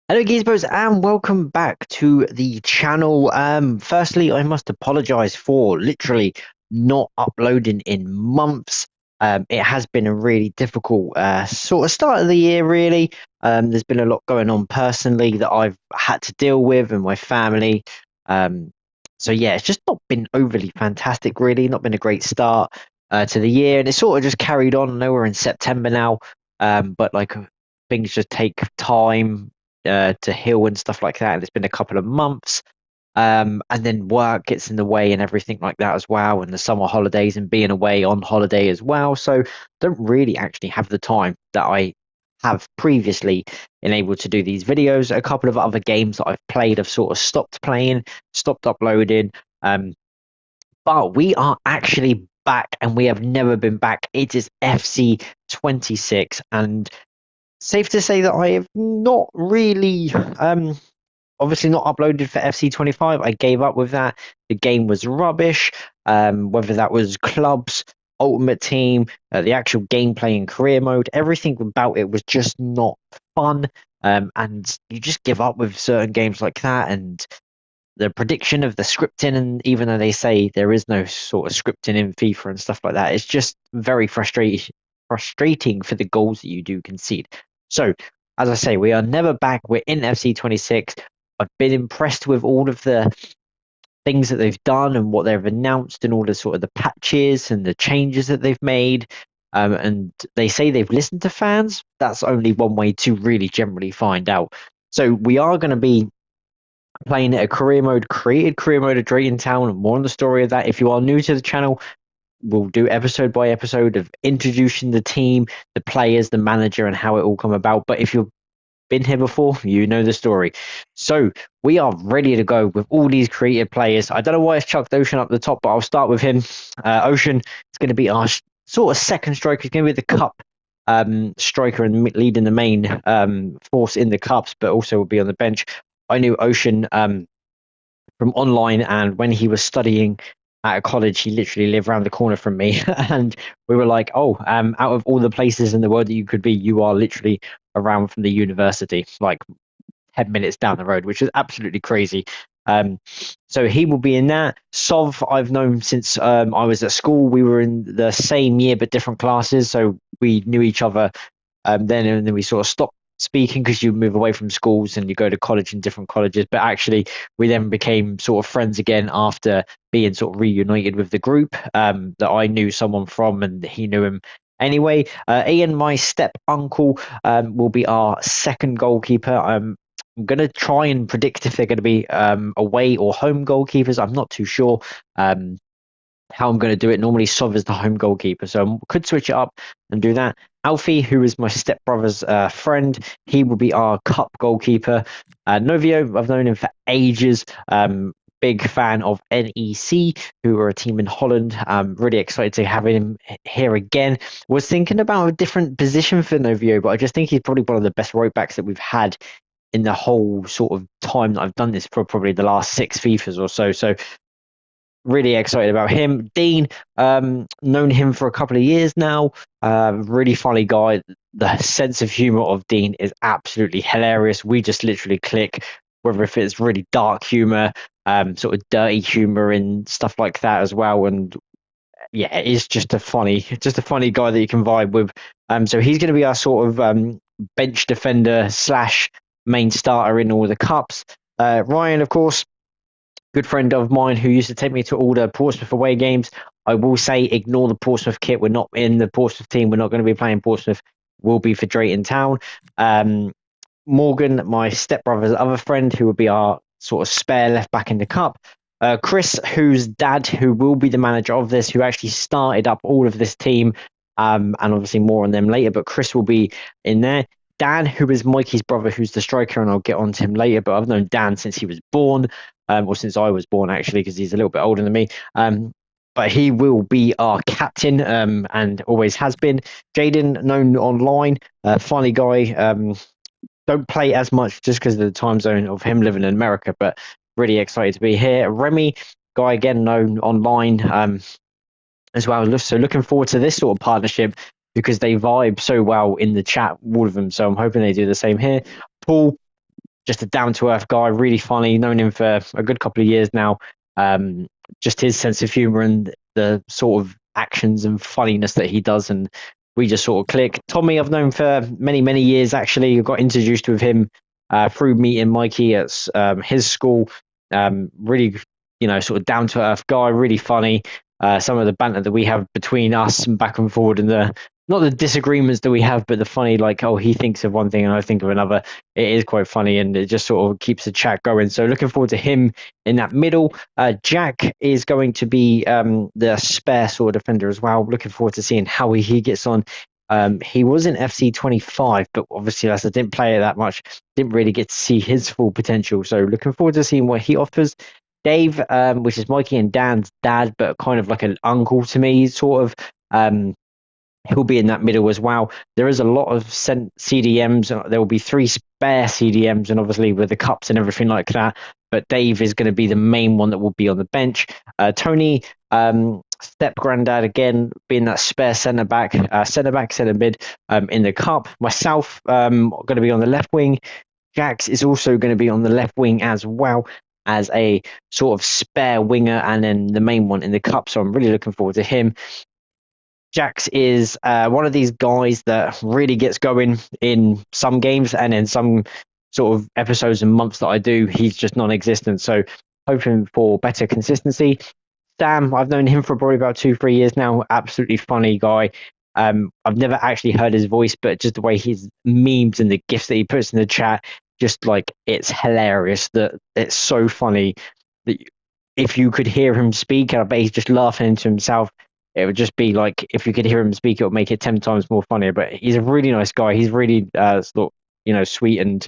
Hello, Gizmos, and welcome back to the channel. Firstly, I must apologize for literally not uploading in months. It has been a really difficult sort of start of the year, really. There's been a lot going on personally that I've had to deal with and my family. Um, so yeah, it's just not been overly fantastic, really. Not been a great start to the year, and it's sort of just carried on. I know we're in September now, but like things just take time to heal and stuff like that. And it's been a couple of months. And then work gets in the way and everything like that as well, and the summer holidays and being away on holiday as well. So don't really actually have the time that I have previously been able to do these videos. A couple of other games that I've played have sort of stopped playing, stopped uploading. But we are actually back and we have never been back. It is FC26, and safe to say that I have not really obviously not uploaded for FC25. I gave up with that. The game was rubbish. Whether that was clubs, ultimate team, the actual gameplay and career mode, everything about it was just not fun. And you just give up with certain games like that. And the prediction of the scripting, and even though they say there is no sort of scripting in FIFA and stuff like that, it's just very frustrating for the goals that you do concede. So, as I say, we are never back. We're in FC26. I've been impressed with all of the things that they've done and what they've announced and all the sort of the patches and the changes that they've made. And they say they've listened to fans. That's only one way to really generally find out. So we are going to be playing a career mode, created career mode of Drayton Town, and more on the story of that. If you are new to the channel, we'll do episode by episode of introducing the team, the players, the manager, and how it all come about. But if you've been here before, you know the story. So we are ready to go with all these creative players. I don't know why it's chucked Ocean up the top, but I'll start with him. Ocean is going to be our sort of second striker. He's going to be the cup striker and leading the main force in the cups, but also will be on the bench. I knew Ocean from online, and when he was studying at a college, he literally lived around the corner from me. And we were like, oh, out of all the places in the world that you could be, you are literally around from the university, like 10 minutes down the road, which is absolutely crazy. Um, so he will be in that. Sov, I've known since I was at school. We were in the same year but different classes, so we knew each other then, and then we sort of stopped speaking because you move away from schools and you go to college in different colleges. But actually, we then became sort of friends again after being sort of reunited with the group that I knew someone from, and he knew him anyway. Ian, my step uncle, will be our second goalkeeper. I'm going to try and predict if they're going to be away or home goalkeepers. I'm not too sure. How I'm going to do it. Normally, Sov is the home goalkeeper, so I could switch it up and do that. Alfie, who is my stepbrother's friend, he will be our cup goalkeeper. Novio, I've known him for ages. Big fan of NEC, who are a team in Holland. I'm really excited to have him here again. Was thinking about a different position for Novio, but I just think he's probably one of the best right backs that we've had in the whole sort of time that I've done this, for probably the last six FIFAs or so. So really excited about him. Dean, known him for a couple of years now. Really funny guy. The sense of humor of Dean is absolutely hilarious. We just literally click, whether if it's really dark humor, sort of dirty humor and stuff like that as well. And yeah, it's just a funny guy that you can vibe with. So he's going to be our sort of bench defender slash main starter in all the cups. Ryan, of course, good friend of mine who used to take me to all the Portsmouth away games. I will say, ignore the Portsmouth kit. We're not in the Portsmouth team. We're not going to be playing Portsmouth. We'll be for Drayton Town. Um, Morgan, my stepbrother's other friend, who will be our sort of spare left back in the cup. Chris, whose dad, who will be the manager of this, who actually started up all of this team, and obviously more on them later. But Chris will be in there. Dan, who is Mikey's brother, who's the striker, and I'll get on to him later. But I've known Dan since he was born, or since I was born, actually, because he's a little bit older than me. But he will be our captain, and always has been. Jaden, known online, funny guy. Don't play as much just because of the time zone of him living in America, but really excited to be here. Remy, guy again known online as well. So looking forward to this sort of partnership because they vibe so well in the chat, all of them. So I'm hoping they do the same here. Paul, just a down to earth guy, really funny. Known him for a good couple of years now. Um, just his sense of humor and the sort of actions and funniness that he does, and we just sort of click. Tommy, I've known for many years. Actually, I got introduced with him through meeting Mikey at his school. Really, sort of down to earth guy, really funny. Some of the banter that we have between us and back and forward, and the not the disagreements that we have, but the funny, like, oh, he thinks of one thing and I think of another. It is quite funny, and it just sort of keeps the chat going. So looking forward to him in that middle. Jack is going to be the spare sort of defender as well. Looking forward to seeing how he gets on. He was in FC25, but obviously, as I didn't play it that much, didn't really get to see his full potential. So looking forward to seeing what he offers. Dave, which is Mikey and Dan's dad, but kind of like an uncle to me, sort of. He'll be in that middle as well. There is a lot of CDMs. There will be 3 spare CDMs, and obviously with the cups and everything like that. But Dave is going to be the main one that will be on the bench. Tony, step granddad again, being that spare centre back, centre mid in the cup. Myself, going to be on the left wing. Jax is also going to be on the left wing as well as a sort of spare winger, and then the main one in the cup. So I'm really looking forward to him. Jax is one of these guys that really gets going in some games, and in some sort of episodes and months that I do, he's just non-existent. So hoping for better consistency. Sam, I've known him for probably about 2-3 years now. Absolutely funny guy. I've never actually heard his voice, but just the way his memes and the gifs that he puts in the chat, just like, it's hilarious. That it's so funny that if you could hear him speak, I bet he's just laughing to himself. It would just be like, if you could hear him speak, it would make it 10 times more funnier. But he's a really nice guy. He's really sweet and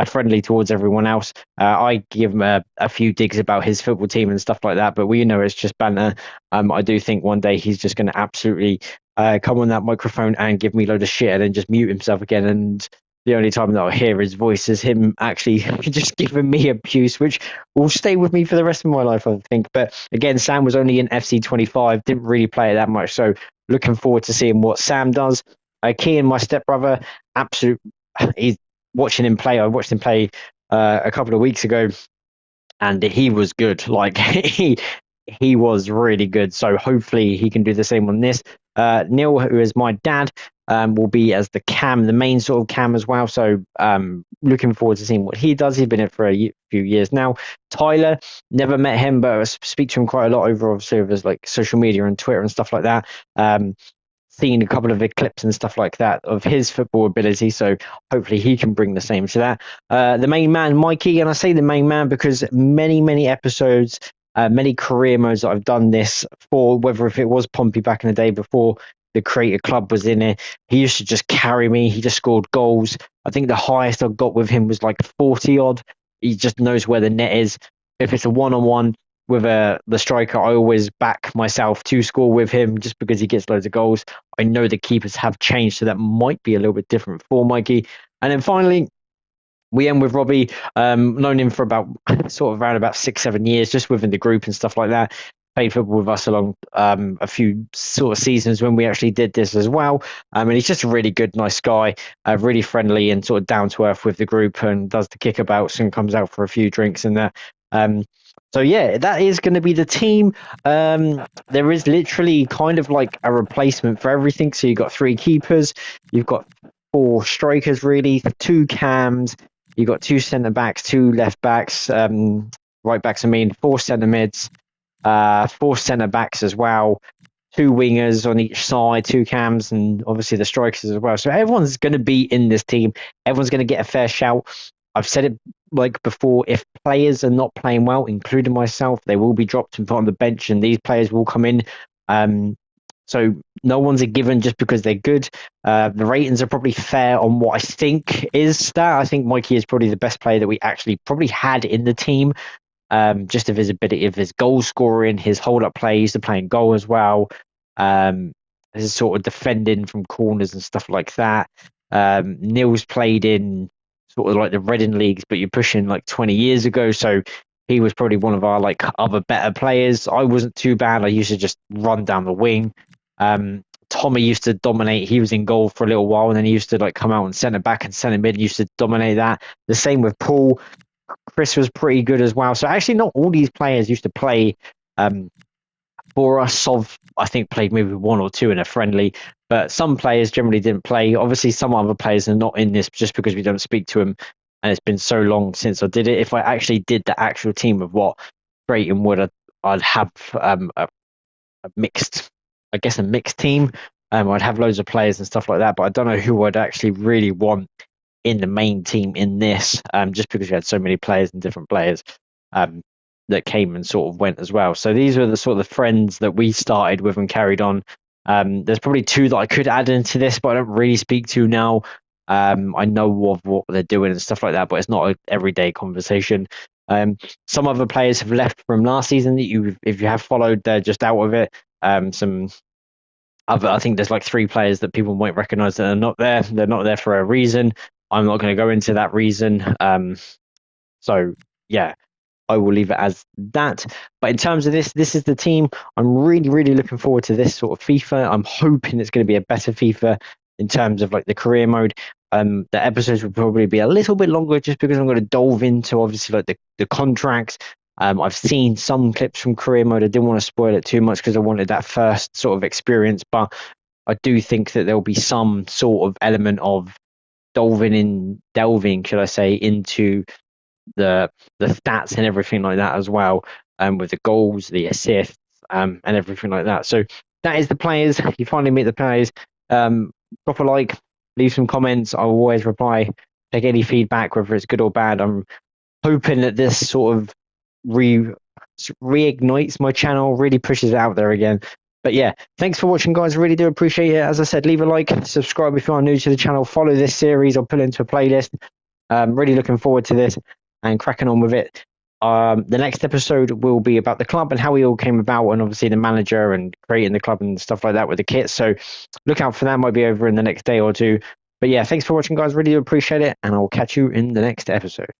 friendly towards everyone else. I give him a few digs about his football team and stuff like that, but we know it's just banter. I do think one day he's just going to absolutely come on that microphone and give me a load of shit and then just mute himself again. And the only time that I'll hear his voice is him actually just giving me abuse, which will stay with me for the rest of my life, I think. But again, Sam was only in FC25, didn't really play it that much. So looking forward to seeing what Sam does. Kean, my stepbrother, absolute. He's watching him play. I watched him play a couple of weeks ago, and he was good. Like he was really good. So hopefully he can do the same on this. Neil, who is my dad, will be as the cam, the main sort of cam as well. So looking forward to seeing what he does. He's been in it for a few years now. Tyler, never met him, but I speak to him quite a lot over obviously his like social media and Twitter and stuff like that. Seen a couple of clips and stuff like that of his football ability, so hopefully he can bring the same to that. The main man, Mikey, and I say the main man because many episodes, many career modes that I've done this for, whether if it was Pompey back in the day before the Creator Club was in it, he used to just carry me. He just scored goals. I think the highest I got with him was like 40 odd. He just knows where the net is. If it's a one-on-one with the striker, I always back myself to score with him just because he gets loads of goals. I know the keepers have changed, so that might be a little bit different for Mikey. And then finally, we end with Robbie. Known him for about sort of around about 6-7 years, just within the group and stuff like that. Played football with us along a few sort of seasons when we actually did this as well. And he's just a really good, nice guy, really friendly and sort of down to earth with the group, and does the kickabout and comes out for a few drinks and that. So yeah, that is going to be the team. There is literally kind of like a replacement for everything. So you've got 3 keepers, you've got 4 strikers, really, 2 cams, you've got 2 centre backs, 2 left backs, right backs. 4 centre mids, 4 centre backs as well, 2 wingers on each side, 2 cams, and obviously the strikers as well. So everyone's going to be in this team. Everyone's going to get a fair shout. I've said it like before, if players are not playing well, including myself, they will be dropped and put on the bench, and these players will come in. So no one's a given just because they're good. The ratings are probably fair on what I think is that. I think Mikey is probably the best player that we actually probably had in the team. Just of his ability, of his goal scoring, his hold-up play, used to playing goal as well. His sort of defending from corners and stuff like that. Neil's played in sort of like the Reading leagues, but you're pushing like 20 years ago, so he was probably one of our like other better players. I wasn't too bad. I used to just run down the wing. Tommy used to dominate. He was in goal for a little while, and then he used to like come out and centre back and centre mid. Used to dominate that. The same with Paul. Chris was pretty good as well. So actually, not all these players used to play for us. I think played maybe one or two in a friendly, but some players generally didn't play. Obviously, some other players are not in this just because we don't speak to them, and it's been so long since I did it. If I actually did the actual team of what Drayton would, I'd have a mixed, I guess, a mixed team. I'd have loads of players and stuff like that, but I don't know who I'd actually really want in the main team in this, just because we had so many players and different players that came and sort of went as well. So these were the sort of friends that we started with and carried on. There's probably two that I could add into this, but I don't really speak to now. I know of what they're doing and stuff like that, but it's not an everyday conversation. Some other players have left from last season that if you have followed, they're just out of it. Some other, I think there's like 3 players that people might recognise that are not there. They're not there for a reason. I'm not going to go into that reason. So yeah, I will leave it as that. But in terms of this is the team. I'm really, really looking forward to this sort of FIFA. I'm hoping it's going to be a better FIFA in terms of like the career mode. The episodes will probably be a little bit longer just because I'm going to delve into obviously like the contracts. I've seen some clips from career mode. I didn't want to spoil it too much because I wanted that first sort of experience, but I do think that there'll be some sort of element of delving, should I say, into the stats and everything like that as well, with the goals, the assists, and everything like that. So that is the players. You finally meet the players. Drop a like, leave some comments. I'll always reply, take any feedback, whether it's good or bad. I'm hoping that this sort of reignites my channel, really pushes it out there again. But yeah, thanks for watching, guys. Really do appreciate it. As I said, leave a like, subscribe if you are new to the channel, follow this series. I'll put it into a playlist. Really looking forward to this and cracking on with it. The next episode will be about the club and how we all came about, and obviously the manager and creating the club and stuff like that with the kit. So look out for that. Might be over in the next day or two. But yeah, thanks for watching, guys. Really do appreciate it, and I'll catch you in the next episode.